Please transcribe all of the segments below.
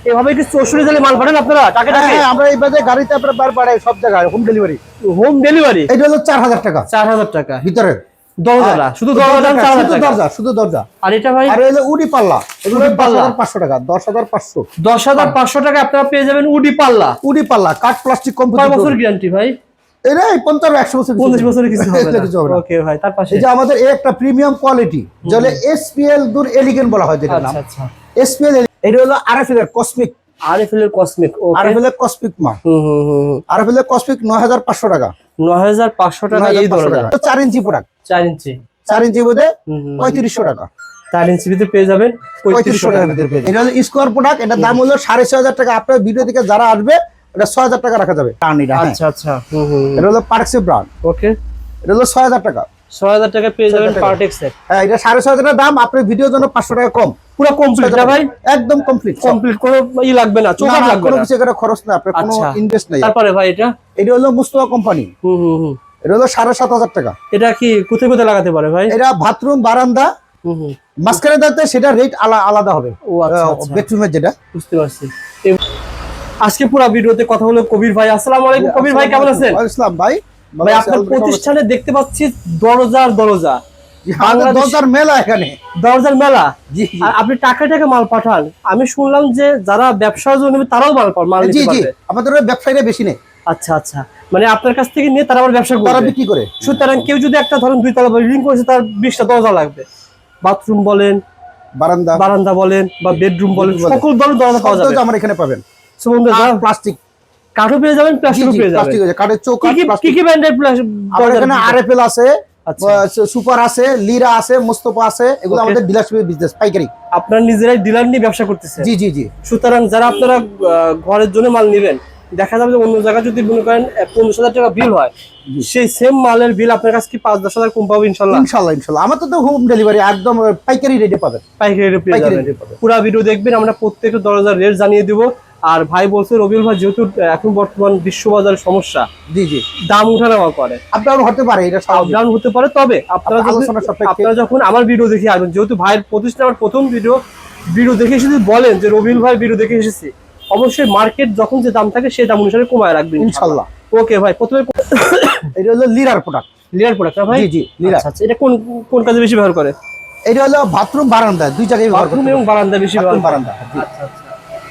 এভাবে কি 64 সালে মাল পাঠান আপনারা টাকা টাকা? হ্যাঁ, আমরা এই বাজে গাড়িতে আপনারা বার পাঠাই সব জায়গায় হোম ডেলিভারি। Home delivery? এটা হলো 4000 টাকা। 4000 টাকা ভিতরে দরজা, শুধু দরজা 4000 টাকা। শুধু দরজা। আর এটা ভাই? আর হলো উডি পাল্লা, এগুলো 10500 টাকা। 10500 10500 টাকা আপনারা পেয়ে যাবেন উডি পাল্লা। উডি পাল্লা কাঠ প্লাস্টিক কয় বছর গ্যারান্টি ভাই? এরা 50 100 বছর 50 বছরের কিছু হবে না। ওকে ভাই, তার পাশে এই যে আমাদের একটা প্রিমিয়াম কোয়ালিটি যেটা এসপিএল দূর এলিগেন্ট বলা হয়, যেটা নাম। আচ্ছা আচ্ছা, এসপিএল। এটা হলো আরএফএল এর কসমিক। আরএফএল এর কসমিক। ওকে, আরএফএল এর কসমিক মা। আরএফএল এর কসমিক 9500 টাকা। 9500 টাকা এই দরজা। 4 ইঞ্চি প্রোডাক্ট। 4 ইঞ্চি। 4 ইঞ্চি বোধে 3500 টাকা। 4 ইঞ্চি ভিতরে পেয়ে যাবেন 3500 টাকার ভিতরে পেয়ে যাবেন। এটা হলো স্কোয়ার প্রোডাক্ট, এটার দাম হলো 6500 টাকা। আপনার ভিডিও থেকে যারা আসবে এটা 6000 টাকা রাখা যাবে। আচ্ছা আচ্ছা, এটা হলো পার্কসের ব্র্যান্ড। ওকে, এটা হলো 6000 টাকা। 6000 টাকা পেয়ে যাবেন পার্টেক্সের। হ্যাঁ, এটা 6500 টাকা দাম। আপনার ভিডিওর জন্য 500 টাকা কম। পুরো কমপ্লিট না ভাই? একদম কমপ্লিট। কোনো ই লাগবে না, চোখা লাগবে না, কোনো কিছু করে খরচ না, আপনার কোনো ইনভেস্ট নাই। তারপরে ভাই এটা হলো মুস্তাফা কোম্পানি। এটা হলো 7500 টাকা। এটা কি কোথায় কোথায় লাগাতে পারে ভাই? এটা বাথরুম, বারান্দা, মাঝখানে দাঁতে সেটা রেট আলাদা হবে। ও আচ্ছা, বেডরুমের যেটা। বুঝতে পারছি। আজকে পুরো ভিডিওতে কথা হলো কবির ভাই। আসসালামু আলাইকুম কবির ভাই, কেমন আছেন? আসসালাম ভাই। ভাই আপনার প্রতিষ্ঠানে দেখতে পাচ্ছি দরজার দরজা, দরজার মেলা এখানে। দরজার মেলা। আর আপনি টাকা মাল পাঠান। আমি শুনলাম যে যারা ব্যবসার জন্য তারাও মাল নিতে পারবে। আমাদের ব্যবসায়ীরা বেশি নেই। আচ্ছা আচ্ছা, মানে আপনার কাছ থেকে নিয়ে তারা আবার ব্যবসা করে, তারা বিক্রি করে। সুতরাং কেউ যদি একটা ধরেন 2 তলা বিল্ডিং করেছে, তার 20টা দরজা লাগবে। বাথরুম বলেন, বারান্দা বলেন বা বেডরুম বলেন, সকল ধরনের দরজা পাওয়া যাবে আমার এখানে পাবেন। প্লাস্টিক কাঠও পেয়ে যাবেন, প্লাস্টিকও পেয়ে যাবেন। কাঠের চৌক। কি কি ব্র্যান্ডের আমাদের এখানে আরএফএল আছে, সুপার আছে, লিরা আছে, মুস্তাফা আছে। এগুলো আমাদের ডিলারশিপের বিজনেস, পাইকারি। আপনারা নিজেরাই ডিলার নিয়ে ব্যবসা করতেছেন? জি জি জি। সুতরাং যারা আপনারা ঘরের জন্য মাল নেবেন, দেখা যাবে যে অন্য জায়গায় যদি মনে করেন 15,000 টাকা বিল হয়, সেই সেম মালের বিল আপনার কাছে কি 5-10,000 কম পাবে ইনশাআল্লাহ? ইনশাআল্লাহ। আমার তো হোম ডেলিভারি একদম পাইকারি রেটে পাবেন। পাইকারি রেটে পেয়ে যাবেন। পুরো ভিডিও দেখবেন, আমরা প্রত্যেকটা দরজার রেট জানিয়ে দেব। আর ভাই বলছে রবিউল ভাই যেহেতু এখন বর্তমান বিশ্ববাজারের সমস্যা, জি জি, দাম উঠানামা করে, আপডাউন হতে পারে, এটা আপডাউন হতে পারে। তবে আপনারা যখন আমার ভিডিও দেখে আসবেন, যেহেতু ভাইয়ের প্রতিষ্ঠান আমার প্রথম ভিডিও দেখে যদি বলেন যে রবিউল ভাই ভিডিও দেখে এসেছি, অবশ্যই মার্কেট যখন যে দাম থাকে সেই দাম অনুসারে কমায় রাখবেন ইনশাআল্লাহ। ওকে ভাই, প্রথমে এটা হলো লিরার প্রোডাক্ট। লিরার প্রোডাক্ট না ভাই? জি জি, লিরা। আচ্ছা, এটা কোন কাজে বেশি ব্যবহার করে? এটা হলো বাথরুম, বারান্দা, দুই জায়গায় ব্যবহার করে। বাথরুম এবং বারান্দা বেশি ব্যবহার করে। বারান্দা। আচ্ছা আচ্ছা,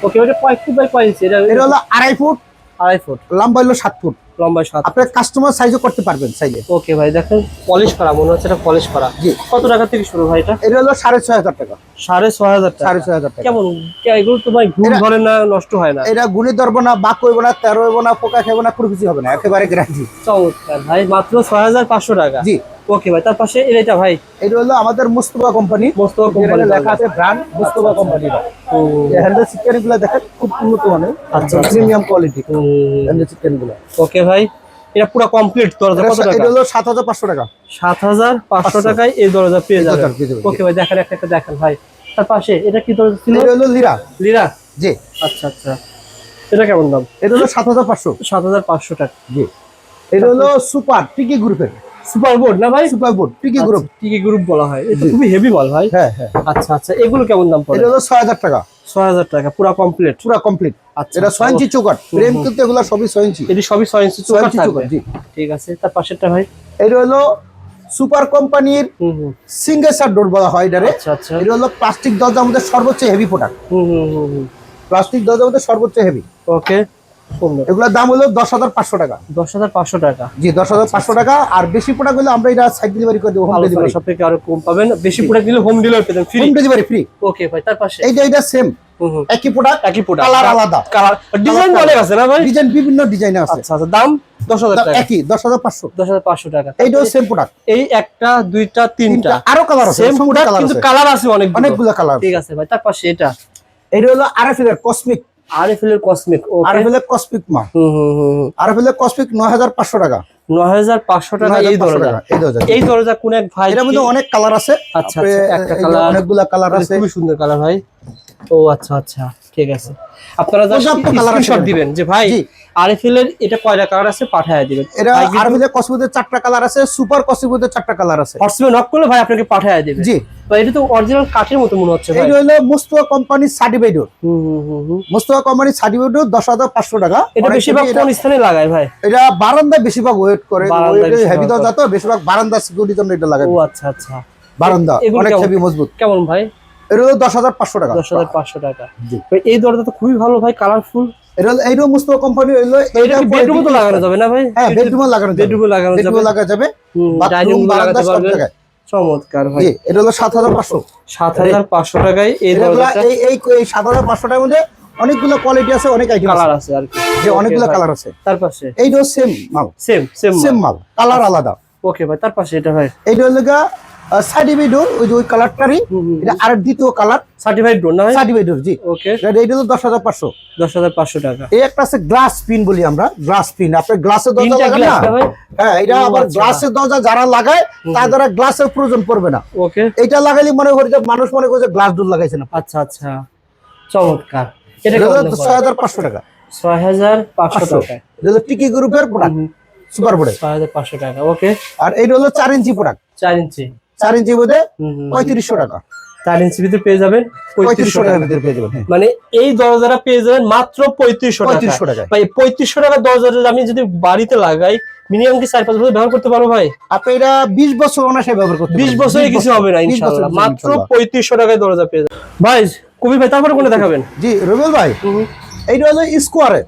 ওকে। ওটা কয় ফুট বাই কয় ইঞ্চি? এটা হলো 2.5 ফুট। 2.5 ফুট। লম্বা হলো 7 ফুট। লম্বা 7। আপনি কাস্টমার সাইজও করতে পারবেন চাইলে। ওকে ভাই, দেখেন পলিশ করা মনে হচ্ছে, এটা পলিশ করা। জি। কত টাকা থেকে শুরু ভাই এটা? এটা হলো 6500 টাকা। 6500 টাকা। 6500 টাকা। কেমন এগুলো তো ভাই গুণ ধরে না, নষ্ট হয় না? এটা গুণে ধরবো না, বাক হইব না, তেরো হইব না, পোকা খাইব না, কোনো কিছু হবে না, একেবারে গ্যারান্টি। চমৎকার ভাই, মাত্র 6500 টাকা। জি। ওকে ভাই, তার পাশে এটা ভাই? এটা হলো আমাদের মুস্তাফা কোম্পানি। মুস্তাফা কোম্পানি লেখা আছে, ব্র্যান্ড মুস্তাফা কোম্পানি। ও, এই হ্যান্ডেল সিস্টেমগুলো দেখেন খুব উন্নত মানের। আচ্ছা, প্রিমিয়াম কোয়ালিটি হ্যান্ডেল সিস্টেমগুলো। ওকে ভাই, এটা পুরো কমপ্লিট দরজা কত টাকা? এটা হলো 7500 টাকা। 7500 টাকায় এই দরজা পেয়ে যাবেন। ওকে ভাই, দেখেন একটা দেখেন ভাই। তার পাশে এটা কি দরজা ছিল? এটা হলো লিরা। লিরা, জি। আচ্ছা আচ্ছা, এটা কেমন দাম? এটা হলো 7500। 7500 টাকা। জি। এটা হলো সুপার টিকি গ্রুপের সুপার বোর্ড না ভাই? সুপার বোর্ড, টিকি গ্রুপ। টিকি গ্রুপ বলা হয়। এটা খুবই হেভি মাল ভাই। হ্যাঁ হ্যাঁ। আচ্ছা আচ্ছা, এগুলো কেমন দাম পড়ে? এটা হলো 6000 টাকা। 6000 টাকা, পুরো কমপ্লিট। পুরো কমপ্লিট। আচ্ছা, এটা 6 ইঞ্চি চৌকাঠ। ফ্রেম কিন্তু এগুলো সবই 6 ইঞ্চি। এটি সবই 6 ইঞ্চি চৌকাঠ থাকবে। জি, ঠিক আছে। তার পাশেরটা ভাই? এটা হলো সুপার কোম্পানির সিঙ্গেল সার ডোর বলা হয় এটারে। আচ্ছা আচ্ছা, এটা হলো প্লাস্টিক দরজার মধ্যে সর্বোচ্চ হেভি প্রোডাক্ট। প্লাস্টিক দরজার মধ্যে সর্বোচ্চ হেভি। ওকে, এগুলোর দাম হলো 10500 টাকা। 10500 টাকা। জি, 10500 টাকা। আর বেশি প্রোডাক্ট হলে আমরা এটা সাইড ডেলিভারি করে দেব, হোম ডেলিভারি। সব থেকে আরো কম পাবেন। বেশি প্রোডাক্ট নিলে হোম ডেলিভারি পেতেন, ফ্রি, হোম ডেলিভারি ফ্রি। ওকে ভাই, তার পাশে এটা সেম একই প্রোডাক্ট, কালার আলাদা, কালার ডিজাইন অনেক আছে না ভাই? ডিজাইন বিভিন্ন ডিজাইন আছে। আচ্ছা আচ্ছা, দাম 10000 টাকা। একই 10500। 10500 টাকা। এইটাও সেম প্রোডাক্ট। এই একটা, দুইটা, তিনটা আরো কালার আছে, সেম প্রোডাক্ট কিন্তু কালার আছে অনেকগুলো কালার। ঠিক আছে ভাই, তার পাশে এটা হলো আরএফএল এর কসমিক। আরএফএল এর কসমিক। ও, আরএফএল এর কসমিক মা। আরএফএল এর কসমিক 9500 টাকা। 9500 টাকা এই দরজা। এই দরজা কোন এক ভাই? এর মধ্যে অনেক কালার আছে। আচ্ছা আচ্ছা, একটা কালার, অনেকগুলা কালার আছে। খুব সুন্দর কালার ভাই। ও আচ্ছা আচ্ছা, ঠিক আছে, আপনারা স্ক্রিনশট দিবেন যে ভাই আরএফএল এর এটা কয়টা কালার আছে পাঠায় দিবেন। এটা আরএফএল এর কসমেটিকের 4টা কালার আছে, সুপার কসমেটিকের 4টা কালার আছে। হোয়াটসঅ্যাপে নক করলে ভাই আপনাকে পাঠায় দিবে। জি ভাই, এটা তো অরিজিনাল কাঠের মতো মনে হচ্ছে ভাই। এটা হলো মুস্তাফা কোম্পানির সার্টিফাইড ডোর। মুস্তাফা কোম্পানির সার্টিফাইড ডোর 10,500 টাকা। এটা বেশিরভাগ কোন স্থানে লাগায় ভাই? এটা বারান্দায় বেশিরভাগ ওয়েট করে, ওয়েট হেভি দাও যত বেশিরভাগ বারান্দা সিকিউরিটির জন্য এটা লাগায়। ও আচ্ছা আচ্ছা, বারান্দা অনেক হেভি মজবুত। কেমন ভাই? এটা হলো 10,500 টাকা। 10,500 টাকা। ভাই এই দরজা তো খুবই ভালো ভাই, কালারফুল। এইটা মুস্তাফা কোম্পানি হলো। এটা কি বেডরুমে তো লাগানো যাবে না ভাই? হ্যাঁ, বেডরুমে লাগানো যাবে। বেডরুমে লাগা যাবে, বাথরুম বারান্দা সব জায়গায়। চমৎকার ভাই। জি, এটা হলো 7,500। 7,500 টাকায় এই দরজাটা। এই 7,500 টাকার মধ্যে অনেকগুলো কোয়ালিটি আছে, অনেক আইটেম কালার আছে আর কি। যে অনেকগুলো কালার আছে। তার পাশে এইটাও সেম মাল, সেম মাল, কালার আলাদা। ওকে ভাই, তার পাশে এটা ভাই, এইটা হলো সার্টিফাইড ডোর, ওই কালারটারই এটা আর দ্বিতীয় কালার। সার্টিফাইড ডোর না ভাই? সার্টিফাইড ডোর, জি। ওকে, এইটা হলো 10,500। 10,500 টাকা। এই একটা আছে গ্লাস পিন বলি আমরা, গ্লাস পিন। আপনি গ্লাসের দরজা লাগান না? হ্যাঁ, এটা আবার গ্লাসের দরজা যারা লাগায় তার দ্বারা গ্লাসের প্রয়োজন পড়বে না। ওকে, এটা লাগাইলে মনে করে যে মানুষ মনে করে যে গ্লাস ডোর লাগাইছে না। আচ্ছা আচ্ছা, চমৎকার। এটা 6,500 টাকা। 6,500 টাকা। এটা হলো টিকি গ্রুপের প্রোডাক্ট, সুপার বোর্ডে। 6,500 টাকা। ওকে, আর এইটা হলো 4 ইঞ্চি প্রোডাক্ট। 4 ইঞ্চি, 4 ইঞ্চি মধ্যে 3500 টাকা। 4 ইঞ্চি ভিতরে পেয়ে যাবেন 3500 টাকার ভিতরে পেয়ে যাবেন। মানে এই দরজাটা পেয়ে যাবেন মাত্র 3500 টাকা। ভাই 3500 টাকা দরজাটা আমি যদি বাড়িতে লাগাই মিনিমাম কি 4-5 বছর ব্যবহার করতে পারবো ভাই? আপনি এটা 20 বছর অনায়াসে ব্যবহার করতে পারবেন। 20 বছরে কিছু হবে না ইনশাআল্লাহ। মাত্র 3500 টাকায় দরজা পেয়ে যাবেন ভাই। কবি ভাই, তারপরে কোনটা দেখাবেন? জি রবিউল ভাই, এইটা হলো স্কোয়ারে।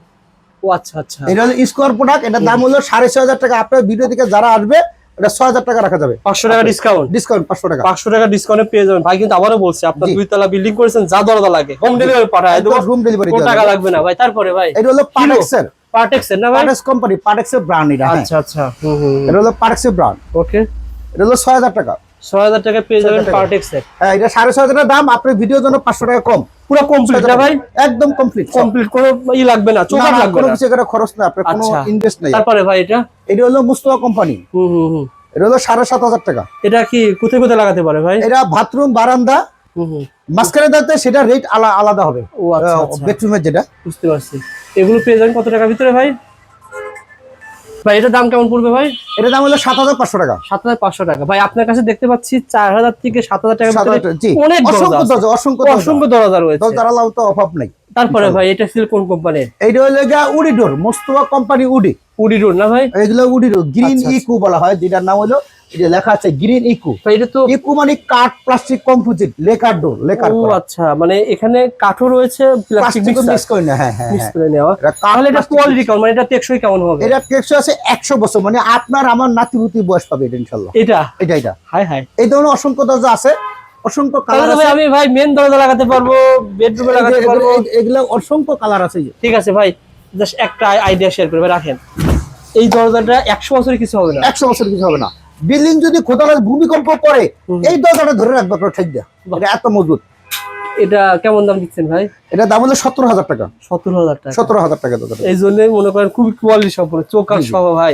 ও আচ্ছা আচ্ছা, এটা হলো স্কোয়ার প্রোডাক্ট। এটার দাম হলো 6,500 টাকা। আপনার ভিডিও থেকে যারা আসবে এটা 6,000 টাকা রাখা যাবে। 500 টাকা ডিসকাউন্ট। 500 টাকা। 500 টাকা ডিসকাউন্টে পেয়ে যাবেন ভাই। কিন্তু আবারও বলছি, আপনার 2 তলা বিল্ডিং করেছেন, যা দরজা লাগে হোম ডেলিভারি পাঠায় দেব। হোম ডেলিভারি টাকা লাগবে না ভাই। তারপরে ভাই, এটা হলো পার্টেক্সের। পার্টেক্সের না ভাই? পার্টেক্স কোম্পানি, পার্টেক্সের ব্র্যান্ড এটা। আচ্ছা আচ্ছা, এটা হলো পার্টেক্সের ব্র্যান্ড। ওকে, এটা হলো 6,000 টাকা। 6,000 টাকা পেয়ে যাবেন পার্টেক্সের। হ্যাঁ, এটা 6,500 টাকা দাম। আপনার ভিডিওর জন্য 500 টাকা কম। পুরো কমপ্লিট না ভাই? একদম কমপ্লিট, কোনো ই লাগবে না, চোকার লাগবে না, কোনো কিছু করে খরচ না, আপনার কোনো ইনভেস্ট নাই। তারপরে ভাই এটা হলো মুস্তাফা কোম্পানি। এটা হলো 7,500 টাকা। এটা কি কোথায় কোথায় লাগাতে পারে ভাই? এটা বাথরুম বারান্দা মাঝখানে দাঁড়াতে, সেটা রেট আলাদা হবে। ও আচ্ছা আচ্ছা, বেডরুমের যেটা। বুঝতে পারছি। এগুলো পেয়ে যাবেন কত টাকার ভিতরে ভাই? ভাই এটার দাম কেমন পড়বে ভাই? এটার দাম হলো 7,500 টাকা। 7,500 টাকা। ভাই আপনার কাছে দেখতে পাচ্ছি 4,000 থেকে 7,000 টাকার ভিতরে অনেক দরজা, অসংখ্য দরজা রয়েছে। দরজা লাগাও তো অভাব নাই। তারপরে ভাই, এটা ছিল কোন কোম্পানির? এইটা হলো উডি ডোর, মুস্তাফা কোম্পানি উডি। উডি ডোর না ভাই? এগুলো উডি ডোর, গ্রিন ইকো বলা হয়, যেটার নাম হলো, এটা লেখা আছে গ্রিন ইকো। এটা তো ইকো মানে কাঠ প্লাস্টিক কম্পোজিট, লেকার ডোর, লেকার। ও আচ্ছা, মানে এখানে কাঠও রয়েছে, প্লাস্টিক মিক্স করে না? হ্যাঁ হ্যাঁ, মিক্স করে নেওয়া। তাহলে এটা কোয়ালিটি কেমন, মানে এটা টেকসই কেমন হবে? এটা টেকসই আছে 100 বছর, মানে আপনার আমার নাতিপুতি বয়স পাবে এটা ইনশাআল্লাহ। এটা হাই হাই। এই ধরনের অসংখ্য দরজা আছে, অসংখ্য কালার আছে। আমি ভাই মেন দরজা লাগাতে পারবো, বেডরুমে লাগাতে পারবো, এগুলা অসংখ্য কালার আছে। ঠিক আছে ভাই, জাস্ট একটা আইডিয়া শেয়ার করবে, রাখেন। এই দরজাটা 100 বছরের কিছু হবে না? 100 বছরের কিছু হবে না। বিল্ডিং যদি কোথাও ভূমিকম্প পড়ে, এই দরজাটা ধরে রাখবে আপনার ঠাইয়া। এটা এত মজবুত। এটা কেমন দাম দিচ্ছেন ভাই? এটা দাম হলো 17,000 টাকা। 17,000 টাকা। 17,000 টাকা দরজা। এই জন্য মনে করেন খুবই কোয়ালিটি সম্পন্ন, চোকার সহ ভাই।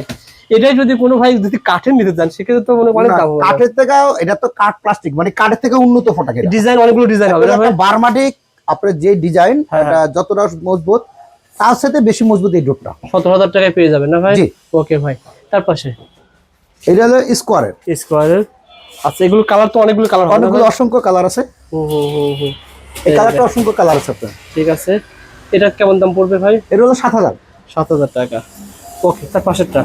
এটাই যদি কোনো ভাই যদি কাঠের নিতে চান, সেক্ষেত্রে তো মনে করেন দাম হবে। কাঠের থেকে, এটা তো কাঠ প্লাস্টিক, মানে কাঠের থেকে উন্নত প্রোডাক্ট। ডিজাইন অনেকগুলো ডিজাইন হবে না ভাই? বারমাটিক আপনার যে ডিজাইন, এটা যতটা মজবুত তার সাথে বেশি মজবুত এই ডোরটা। 17,000 টাকায় পেয়ে যাবেন না ভাই? ওকে ভাই, তার পাশে এটা হলো স্কোয়ারের। আচ্ছা, এগুলো কালার তো অনেকগুলো কালার, অনেকগুলো অসংখ্য কালার আছে। এই কালারটা অসংখ্য কালার আছে আপনার। ঠিক আছে, এটা কেমন দাম পড়বে ভাই? এটা হলো 7,000 টাকা। ওকে, তার পাশেরটা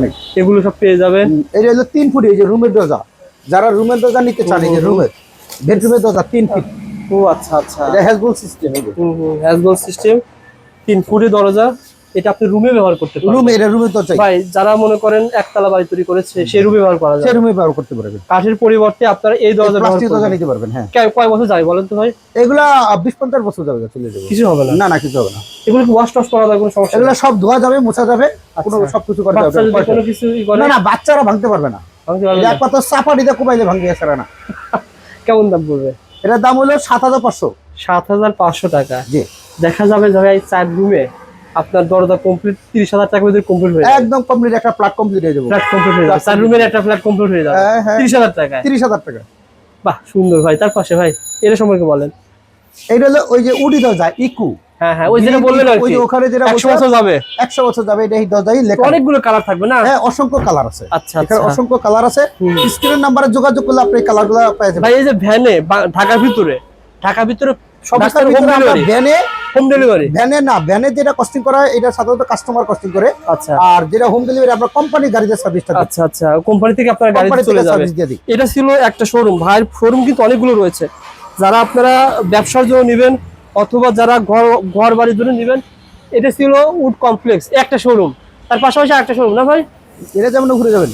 নেই, এগুলো সব পেয়ে যাবেন। এটা হলো 3 ফুট, এই যে রুমের দরজা, যারা রুমের দরজা নিতে চান, এই যে রুমের বেডরুমের দরজা 3 ফিট। ও আচ্ছা আচ্ছা, এটা হ্যাজবল সিস্টেম। হ্যাজবল সিস্টেম, 3 ফুটের দরজা। এটা আপনি রুমে ব্যবহার করতে পারবেন। রুমে, এটা রুমের দরজা ভাই, যারা মনে করেন একতলা বাড়ি তৈরি করেছে, সেই রুমে ব্যবহার করা যায়, সেই রুমে ব্যবহার করতে পারবেন। কাঠের পরিবর্তে আপনারা এই দরজা নিতে পারবেন। হ্যাঁ, কয় বছর যায় বলেন তো ভাই? এগুলা 20-50 বছর যাবে, চলে যাবে, কিছু হবে না। না, কিছু হবে না। এগুলো কি ওয়াশ টস করা যায়, কোনো সমস্যা? এগুলা সব ধোয়া যাবে, মোছা যাবে, কোনো সবকিছু করা যাবে। কোনো কিছু না, বাচ্চারা ভাঙতে পারবে না। একমাত্র চাপাটিতে কোবাইলে ভাঙবে, এছাড়া না। কেমন দাম পড়বে? এটার দাম হলো 7,500। 7,500 টাকা। জি, দেখা যাবে ভাই 4 রুমে আপনার দরজা কমপ্লিট 30,000 টাকার ভিতরে কমপ্লিট হয়ে যাবে। একদম কমপ্লিট, একটা ফ্ল্যাট কমপ্লিট হয়ে যাবে। ফ্ল্যাট কমপ্লিট হয়ে যাবে, 4 রুমের একটা ফ্ল্যাট কমপ্লিট হয়ে যাবে 30,000 টাকা। 30,000 টাকা। বাহ, সুন্দর ভাই। তার পাশে ভাই, এর সম্পর্কে বলেন। এইটা হলো ওই যে উডি দরজা ইকু। হ্যাঁ হ্যাঁ, ওই যেটা বললেন আর ওই কি, যে ওখানে যেটা 100 বছর যাবে, 100 বছর যাবে, এটা এই দরজাই লেখা। অনেকগুলো কালার থাকবে না? হ্যাঁ, অসংখ্য কালার আছে। আচ্ছা এখানে আচ্ছা অসংখ্য কালার আছে। স্ক্রিনের নাম্বারে যোগাযোগ করলে আপনি এই কালারগুলো পেয়ে যাবেন। ভাই এই যে ভ্যানে ঢাকার ভিতরে সব ঢাকার হোম ভিতরে আমরা ডেলিভারি, হোম ডেলিভারি? ভ্যানে যেটা কস্টিং করা হয় এটা সাধারণত কাস্টমার কস্টিং করে। আচ্ছা আর যেটা হোম ডেলিভারি আমরা কোম্পানি গাড়িতে সার্ভিসটা দিই। আচ্ছা আচ্ছা, কোম্পানি থেকে আপনার গাড়ি কোম্পানি চলে থেকে যাবে। সার্ভিস দিয়ে দিই। এটা ছিল একটা শোরুম, ভাইয়ের শোরুম কিন্তু অনেকগুলো রয়েছে। যারা আপনারা ব্যবসার জন্য নেবেন অথবা যারা ঘর বাড়ির জন্য নেবেন, এটা ছিল উড কমপ্লেক্স একটা শোরুম, তার পাশাপাশি একটা শোরুম না ভাই? এটা যেমন ঘুরে যাবেন।